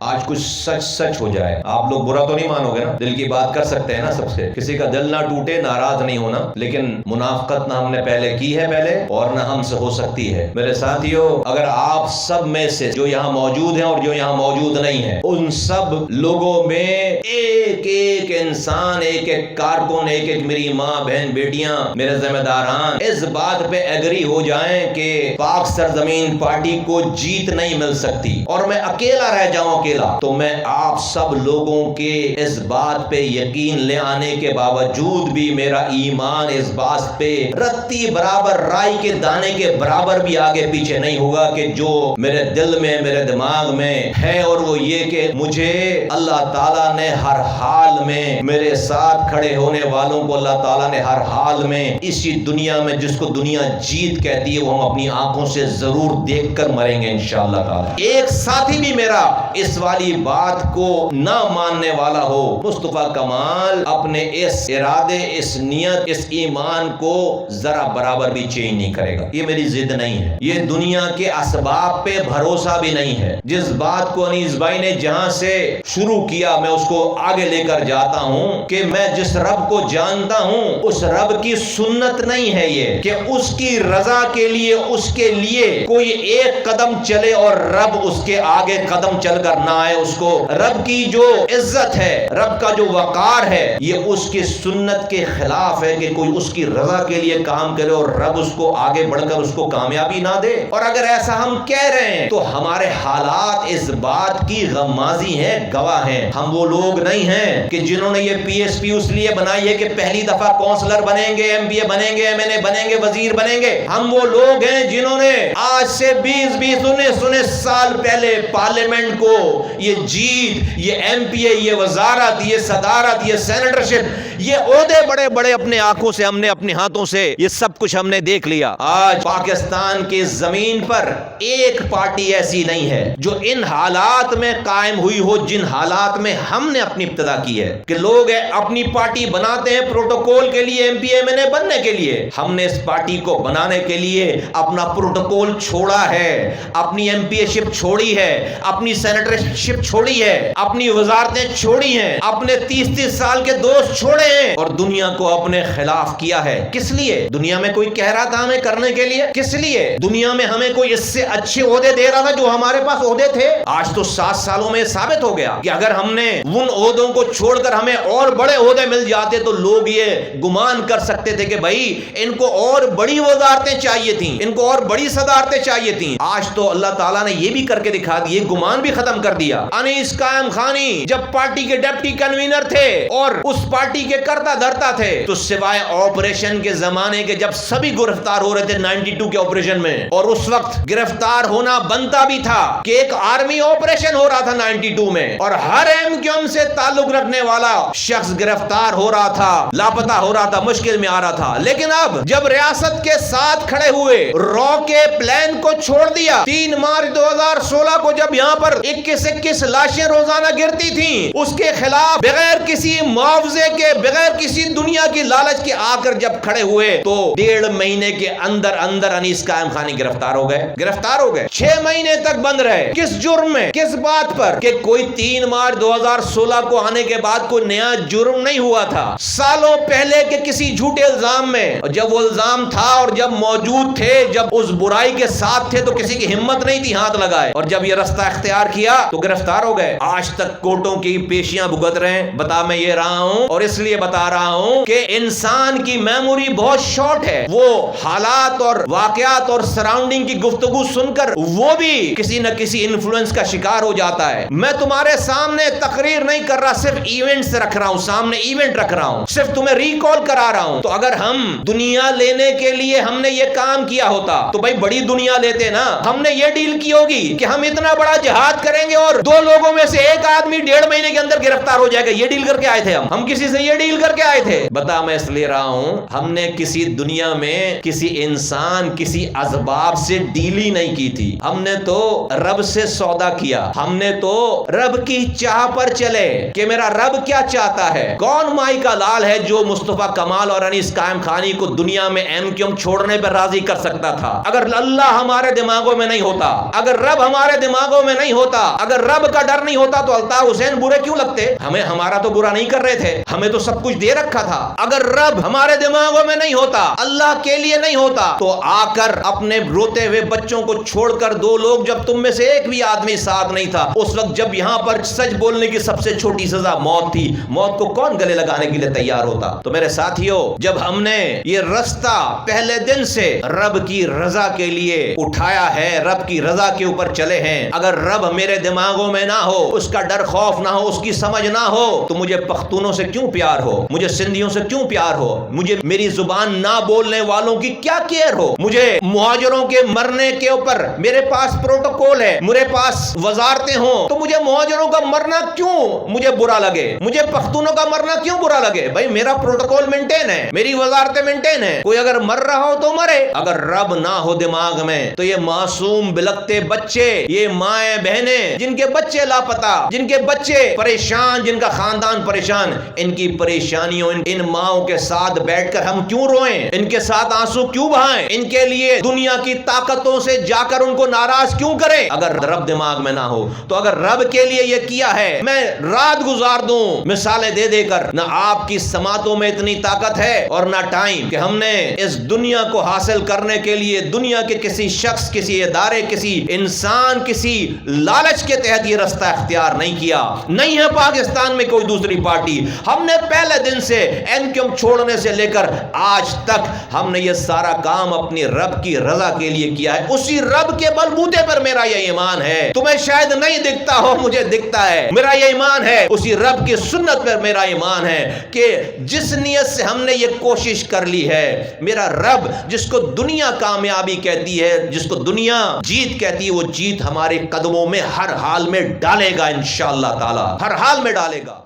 آج کچھ سچ سچ ہو جائے، آپ لوگ برا تو نہیں مانو گے نا؟ دل کی بات کر سکتے ہیں نا سب سے، کسی کا دل نہ ٹوٹے، ناراض نہیں ہونا، لیکن منافقت نہ ہم نے پہلے کی ہے اور نہ ہم سے ہو سکتی ہے۔ میرے ساتھیو، اگر آپ سب میں سے جو یہاں موجود ہیں اور جو یہاں موجود نہیں ہیں، ان سب لوگوں میں ایک ایک انسان، ایک ایک کارکن، ایک ایک میری ماں، بہن، بیٹیاں، میرے ذمہ داران اس بات پہ ایگری ہو جائیں کہ پاک سرزمین پارٹی کو جیت نہیں مل سکتی اور میں اکیلا رہ جاؤں، تو میں آپ سب لوگوں کے اس بات پہ یقین لے آنے کے باوجود بھی میرا ایمان اس بات پہ رتی برابر، رائی کے دانے کے برابر بھی آگے پیچھے نہیں ہوگا کہ جو میرے دل میں، میرے دماغ میں ہے، اور وہ یہ کہ مجھے اللہ تعالیٰ نے ہر حال میں، میرے ساتھ کھڑے ہونے والوں کو اللہ تعالیٰ نے ہر حال میں اسی دنیا میں، جس کو دنیا جیت کہتی ہے، وہ ہم اپنی آنکھوں سے ضرور دیکھ کر مریں گے انشاءاللہ تعالیٰ۔ ایک ساتھی بھی میرا اس والی بات کو نہ ماننے والا ہو، مصطفیٰ کمال اپنے اس ارادے، اس نیت، اس ایمان کو ذرا برابر بھی چینج نہیں کرے گا۔ یہ میری ضد نہیں ہے، یہ دنیا کے اسباب پہ بھروسہ بھی نہیں ہے۔ جس بات کو انیس بھائی نے جہاں سے شروع کیا، میں اس کو آگے لے کر جاتا ہوں کہ میں جس رب کو جانتا ہوں، اس رب کی سنت نہیں ہے یہ کہ اس کی رضا کے لیے، اس کے لیے کوئی ایک قدم چلے اور رب اس کے آگے قدم چل کر نہ آئے۔ اس کو رب کی جو عزت ہے، رب کا جو وقار ہے، یہ اس کی سنت کے خلاف ہے کہ کوئی اس کی رضا کے لیے کام کرے اور رب اس کو آگے بڑھ کر اس کو کامیابی نہ دے۔ اور اگر ایسا ہم کہہ رہے ہیں تو ہمارے حالات اس بات کی غمازی ہیں، گواہ ہیں۔ ہم وہ لوگ نہیں ہیں کہ جنہوں نے یہ پی ایس پی اس لیے بنائی ہے کہ پہلی دفعہ کونسلر بنیں گے، ایم پی اے بنیں گے، ایم این اے بنیں گے، وزیر بنیں گے۔ ہم وہ لوگ ہیں جنہوں نے آج سے 20 سال پہلے پارلیمنٹ کو یہ جیت، یہ ایم پی اے، یہ وزارت، یہ صدارت، یہ سینیٹرشپ، یہ عہدے بڑے بڑے اپنے آنکھوں سے، ہم نے اپنے ہاتھوں سے یہ سب کچھ ہم نے دیکھ لیا۔ آج پاکستان کی زمین پر ایک پارٹی ایسی نہیں ہے جو ان حالات میں قائم ہوئی ہو جن حالات میں ہم نے اپنی ابتدا کی ہے، کہ لوگ اپنی پارٹی بناتے ہیں پروٹوکول کے لیے، ایم پی ایم این اے بننے کے لیے۔ ہم نے اس پارٹی کو بنانے کے لیے اپنا پروٹوکول چھوڑا ہے، اپنی ایم پی اے شپ چھوڑی ہے، اپنی سینیٹرشپ چھوڑی ہے، اپنی وزارتیں چھوڑی ہیں، اپنے 30 سال کے دوست چھوڑے ہیں اور دنیا کو اپنے خلاف کیا ہے۔ کس لیے؟ دنیا میں کوئی کہہ رہا تھا ہمیں کرنے کے لیے؟ کس لیے؟ دنیا میں ہمیں کوئی اس سے اچھے عہدے دے رہا تھا جو ہمارے پاس عہدے تھے؟ آج تو 7 سالوں میں ثابت ہو گیا کہ اگر ہم نے ان عہدوں کو چھوڑ کر ہمیں اور بڑے عہدے مل جاتے تو لوگ یہ گمان کر سکتے تھے کہ بھائی ان کو اور بڑی وزارتیں چاہیے تھیں، ان کو اور بڑی صدارتیں چاہیے تھیں۔ آج تو اللہ تعالیٰ نے یہ بھی کر کے دکھا دیا، یہ گمان بھی ختم کر دیا۔ انیس قائم خانی جب پارٹی کے ڈپٹی کنوینر تھے اور اس پارٹی کے کرتا دھرتا تھے تو سوائے آپریشن کے زمانے کے جب سبھی گرفتار ہو رہے تھے 92 کے آپریشن میں، اور اس وقت گرفتار ہونا بنتا بھی تھا کہ ایک آرمی آپریشن ہو رہا تھا 92 میں اور ہر ایم کیو ایم سے تعلق رکھنے والا شخص گرفتار ہو رہا تھا، لاپتہ ہو رہا تھا، مشکل میں آ رہا تھا۔ لیکن اب جب ریاست کے ساتھ کھڑے ہوئے، رو کے پلان کو چھوڑ دیا، 3 مارچ 2016 کو جب یہاں پر 21 لاشیں روزانہ گرتی تھیں، اس کے خلاف بغیر کسی معاوضے کے، بغیر کسی دنیا کی لالچ کے آ کر جب کھڑے ہوئے تو 1.5 مہینے کے اندر انیس قائم خانی گرفتار ہو گئے 6 مہینے تک بند رہے۔ کس جرم میں؟ کس بات پر؟ کہ کوئی 3 مارچ 2016 کو آنے کے بعد کوئی نیا جرم نہیں ہوا تھا، سالوں پہلے کے کسی جھوٹے الزام میں، اور جب وہ الزام تھا اور جب موجود تھے، جب اس برائی کے ساتھ تھے تو کسی کی ہمت نہیں تھی ہاتھ لگائے، اور جب یہ رستہ اختیار کیا تو گرفتار ہو گئے۔ آج تک کورٹوں کی پیشیاں بھگت رہے ہیں۔ بتا میں یہ رہا ہوں اور اس لیے بتا رہا ہوں کہ انسان کی میموری بہت شارٹ ہے، وہ حالات اور واقعات اور سراؤنڈنگ کی گفتگو سن کر وہ بھی کسی نہ کسی انفلوئنس کا شکار ہو جاتا ہے۔ میں تمہارے سامنے تقریر نہیں کر رہا، صرف ایونٹس رکھ رہا ہوں، سامنے ایونٹ رکھ رہا ہوں، صرف تمہیں ریکال کرا رہا ہوں۔ تو اگر ہم دنیا لینے کے لیے ہم نے یہ کام کیا ہوتا تو بھائی بڑی دنیا لیتے نا، ہم نے یہ ڈیل کی ہوگی کہ ہم اتنا بڑا جہاد کریں گے اور 2 لوگوں میں سے ایک آدمی 1.5 مہینے کے اندر گرفتار ہو جائے گا۔ یہ ڈیل کر کے آئے تھے ہم کسی سے یہ ڈیل کر کے آئے تھے؟ بتا میں اس لیے رہا ہوں، ہم نے کسی دنیا میں کسی انسان، کسی اسباب سے ڈیل ہی نہیں کی تھی۔ ہم نے تو رب سے سودا کیا، ہم نے تو رب کی چاہ پر چلے کہ میرا رب کیا چاہتا ہے۔ کون مائی کا لال ہے جو مصطفیٰ کمال اور انیس قائم خانی کو دنیا میں ایم کیو ایم چھوڑنے پر راضی کر سکتا تھا؟ اگر اللہ ہمارے دماغوں میں نہیں ہوتا، اگر رب ہمارے دماغوں میں نہیں ہوتا، اگر رب کا ڈر نہیں ہوتا تو الطاف حسین برے کیوں لگتے؟ ہمیں ہمارا تو برا نہیں کر رہے تھے، ہمیں تو سب کچھ دے رکھا تھا۔ اگر رب ہمارے دماغوں میں نہیں ہوتا، اللہ کے لیے نہیں ہوتا، تو آ کر اپنے روتے ہوئے بچوں کو چھوڑ کر دو لوگ، جب تم میں سے ایک بھی آدمی ساتھ نہیں تھا اس وقت، جب یہاں پر سچ بولنے کی سب سے چھوٹی سزا موت تھی، موت کو کون گلے لگانے کے لیے تیار ہوتا؟ تو میرے ساتھیوں، جب ہم نے یہ رستہ پہلے دن سے رب کی رضا کے لیے اٹھایا ہے، رب کی رضا کے اوپر چلے ہیں، اگر رب میرے دماغوں میں نہ ہو، اس کا ڈر خوف نہ ہو، اس کی سمجھ نہ ہو، تو مجھے پختونوں سے کیوں پیار ہو؟ مجھے سندھیوں سے کیوں پیار ہو؟ مجھے میری زبان نہ بولنے والوں کی کیا کیئر ہو؟ مجھے مہاجروں کے مرنے کے اوپر میرے پاس پروٹوکول ہے، میرے پاس وزارتیں ہوں، تو مجھے مہاجروں کا مرنا کیوں مجھے برا لگے؟ مجھے پختونوں کا مرنا کیوں برا لگے؟ بھائی میرا پروٹوکول مینٹین ہے، میری وزارتیں مینٹین ہے، کوئی اگر مر رہا ہو تو مرے۔ اگر رب نہ ہو دماغ میں تو یہ معصوم بلکتے بچے، یہ مائیں بہنیں جن کے بچے لاپتہ، جن کے بچے پریشان، جن کا خاندان پریشان، ان کی پریشانیوں ان ماؤں کے ساتھ بیٹھ کر ہم کیوں روئیں؟ ان کے ساتھ آنسو کیوں بہائیں؟ ان کے لیے دنیا کی طاقتوں سے جا کر ان کو ناراض کیوں کریں اگر رب دماغ میں نہ ہو؟ تو اگر رب کے لیے یہ کیا ہے، میں رات گزار دوں مثالیں دے دے کر، نہ آپ کی سماعتوں میں اتنی طاقت ہے اور نہ ٹائم کہ ہم نے اس دنیا کو حاصل کرنے کے لیے دنیا کے کسی شخص، کسی ادارے، کسی انسان، کسی لالچ کے تحت یہ رستہ اختیار نہیں کیا۔ نہیں ہے پاکستان میں کوئی دوسری پارٹی، ہم نے پہلے دن سے NQM چھوڑنے سے لے کر آج تک ہم نے یہ سارا کام اپنی رب کی رضا کے لیے کیا ہے، اسی رب کے بلبوتے پر میرا یہ ایمان ہے۔ تمہیں شاید نہیں دکھتا ہو، مجھے دکھتا ہے، میرا یہ ایمان ہے، اسی رب کی سنت پر میرا ایمان ہے کہ جس نیت سے ہم نے یہ کوشش کر لی ہے، میرا رب جس کو دنیا کامیابی کہتی ہے، جس کو دنیا جیت کہتی ہے، وہ جیت ہمارے قدموں میں ہر حال میں ڈالے گا، انشاءاللہ تعالی ہر حال میں ڈالے گا۔